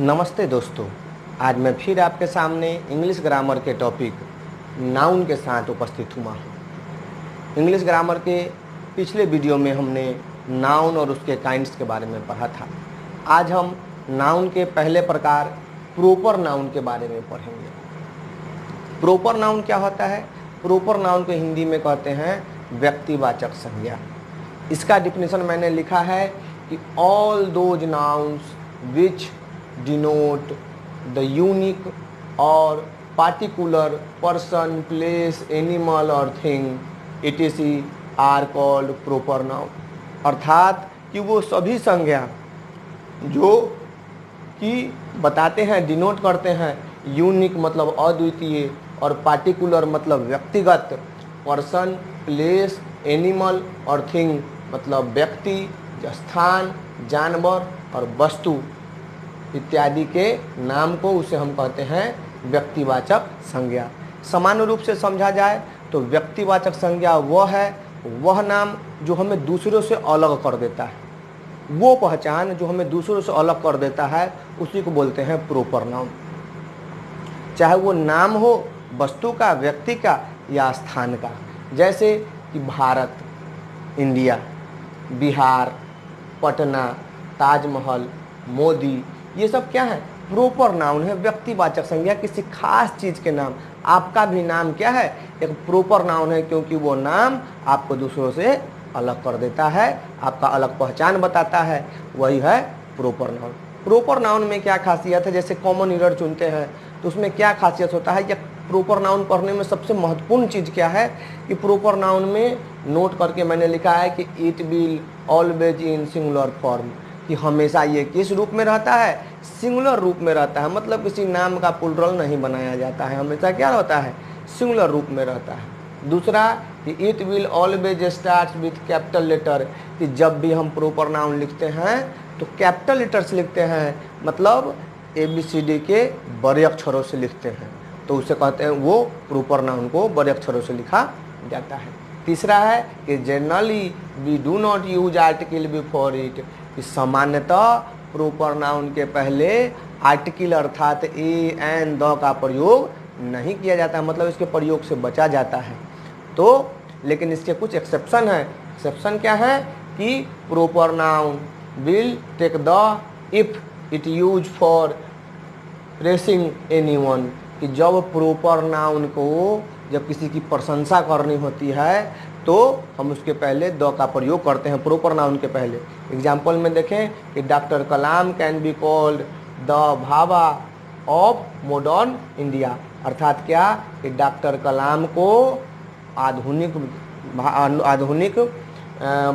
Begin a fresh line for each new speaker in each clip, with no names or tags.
नमस्ते दोस्तों, आज मैं फिर आपके सामने इंग्लिश ग्रामर के टॉपिक नाउन के साथ उपस्थित हुआ हूँ। इंग्लिश ग्रामर के पिछले वीडियो में हमने नाउन और उसके काइंड्स के बारे में पढ़ा था। आज हम नाउन के पहले प्रकार प्रॉपर नाउन के बारे में पढ़ेंगे। प्रॉपर नाउन क्या होता है? प्रॉपर नाउन को हिंदी में कहते हैं व्यक्तिवाचक संज्ञा। इसका डिफिनेशन मैंने लिखा है कि all those nouns which denote the unique or particular person, place, animal or thing etc are called proper noun। अर्थात कि वो सभी संज्ञा जो कि बताते हैं, डिनोट करते हैं, यूनिक मतलब अद्वितीय और पार्टिकुलर मतलब व्यक्तिगत, पर्सन, प्लेस, एनिमल और थिंग मतलब व्यक्ति, स्थान, जानवर और वस्तु इत्यादि के नाम को उसे हम कहते हैं व्यक्तिवाचक संज्ञा। सामान्य रूप से समझा जाए तो व्यक्तिवाचक संज्ञा वह नाम जो हमें दूसरों से अलग कर देता है, वो पहचान जो हमें दूसरों से अलग कर देता है, उसी को बोलते हैं प्रॉपर नाउन। चाहे वो नाम हो वस्तु का, व्यक्ति का या स्थान का। जैसे कि भारत, इंडिया, बिहार, पटना, ताजमहल, मोदी, ये सब क्या है? प्रॉपर नाउन है, व्यक्तिवाचक संज्ञा, किसी खास चीज़ के नाम। आपका भी नाम क्या है? एक प्रॉपर नाउन है, क्योंकि वो नाम आपको दूसरों से अलग कर देता है, आपका अलग पहचान बताता है, वही है प्रॉपर नाउन। प्रॉपर नाउन में क्या खासियत है? जैसे कॉमन ईरर चुनते हैं तो उसमें क्या खासियत होता है? या प्रॉपर नाउन पढ़ने में सबसे महत्वपूर्ण चीज़ क्या है कि प्रॉपर नाउन में नोट करके मैंने लिखा है कि it will always in singular form, कि हमेशा ये किस रूप में रहता है? सिंगुलर रूप में रहता है। मतलब किसी नाम का प्लुरल नहीं बनाया जाता है, हमेशा क्या रहता है? सिंगुलर रूप में रहता है। दूसरा कि it will always start with capital letter, कि जब भी हम प्रॉपर नाउन लिखते हैं तो कैपिटल लेटर्स लिखते हैं, मतलब ABCD के बड़े अक्षरों से लिखते हैं, तो उसे कहते हैं, वो प्रॉपर नाउन को बड़े अक्षरों से लिखा जाता है। तीसरा है कि generally we do not use article before it, कि सामान्यतः प्रॉपर नाउन के पहले आर्टिकल अर्थात ए, एन, द का प्रयोग नहीं किया जाता है, मतलब इसके प्रयोग से बचा जाता है। तो लेकिन इसके कुछ एक्सेप्शन है। एक्सेप्शन क्या है? कि proper noun will take the if it use for praising anyone, कि जब प्रॉपर नाउन को जब किसी की प्रशंसा करनी होती है तो हम उसके पहले द का प्रयोग करते हैं, प्रॉपर नाउन के पहले। एग्जाम्पल में देखें कि doctor Kalam can be called the Bhabha of modern India, अर्थात क्या कि डॉक्टर कलाम को आधुनिक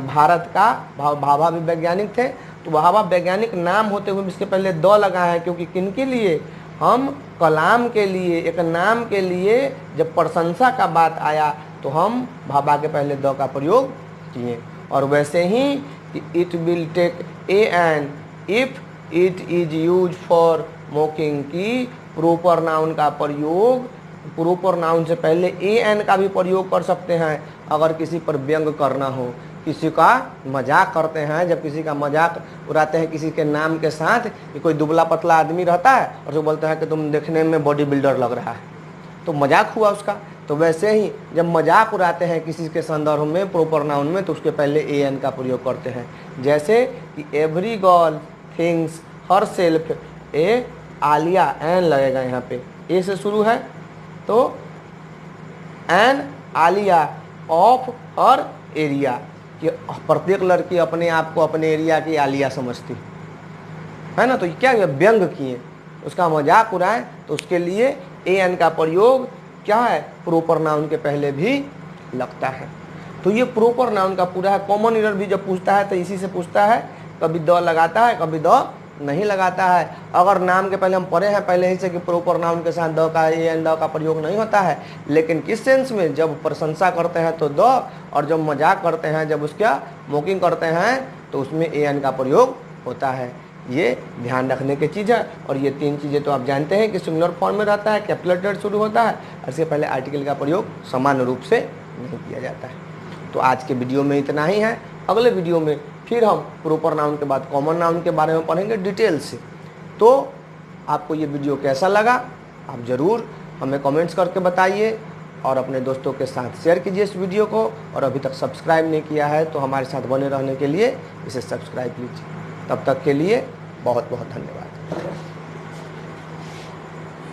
भारत का, भाभा भी वैज्ञानिक थे, तो भाभा वैज्ञानिक नाम होते हुए इसके पहले द लगा है, क्योंकि किनके लिए? हम कलाम के लिए, एक नाम के लिए जब प्रशंसा का बात आया तो हम भाभा के पहले द का प्रयोग किए। और वैसे ही कि it will take a an if it is use for mocking, की प्रॉपर नाउन का प्रयोग, प्रॉपर नाउन से पहले ए एन का भी प्रयोग कर सकते हैं अगर किसी पर व्यंग करना हो, किसी का मजाक करते हैं, जब किसी का मजाक उड़ाते हैं किसी के नाम के साथ, कि कोई दुबला पतला आदमी रहता है और जो बोलता है कि तुम देखने में बॉडी बिल्डर लग रहा है, तो मजाक हुआ उसका। तो वैसे ही जब मजाक उड़ाते हैं किसी के संदर्भ में प्रॉपर नाउन में, तो उसके पहले ए एन का प्रयोग करते हैं। जैसे कि every girl thinks herself a Alia, an लगेगा यहाँ पे, ए से शुरू है तो an Alia of her area, कि प्रत्येक लड़की अपने आप को अपने एरिया की आलिया समझती है ना। तो क्या व्यंग किए, उसका मजाक उड़ाए, तो उसके लिए ए एन का प्रयोग क्या है? प्रॉपर नाउन के पहले भी लगता है। तो ये प्रॉपर नाउन का पूरा है। कॉमन ईरर भी जब पूछता है तो इसी से पूछता है, कभी द लगाता है, कभी द नहीं लगाता है। अगर नाम के पहले हम पढ़े हैं पहले ही से कि प्रॉपर नाउन के साथ द का, ए एन द का प्रयोग नहीं होता है, लेकिन किस सेंस में? जब प्रशंसा करते हैं तो द, और जब मजाक करते हैं, जब उसका मॉकिंग करते हैं, तो उसमें ए एन का प्रयोग होता है। ये ध्यान रखने की चीज़ है। और ये तीन चीज़ें तो आप जानते हैं कि सिंगुलर फॉर्म में रहता है, कैपिटल लेटर शुरू होता है, और इसके पहले आर्टिकल का प्रयोग सामान्य रूप से नहीं किया जाता है। तो आज के वीडियो में इतना ही है। अगले वीडियो में फिर हम प्रॉपर नाउन के बाद कॉमन नाउन के बारे में पढ़ेंगे डिटेल से। तो आपको ये वीडियो कैसा लगा आप ज़रूर हमें कमेंट्स करके बताइए और अपने दोस्तों के साथ शेयर कीजिए इस वीडियो को। और अभी तक सब्सक्राइब नहीं किया है तो हमारे साथ बने रहने के लिए इसे सब्सक्राइब कीजिए। तब तक के लिए बहुत बहुत धन्यवाद।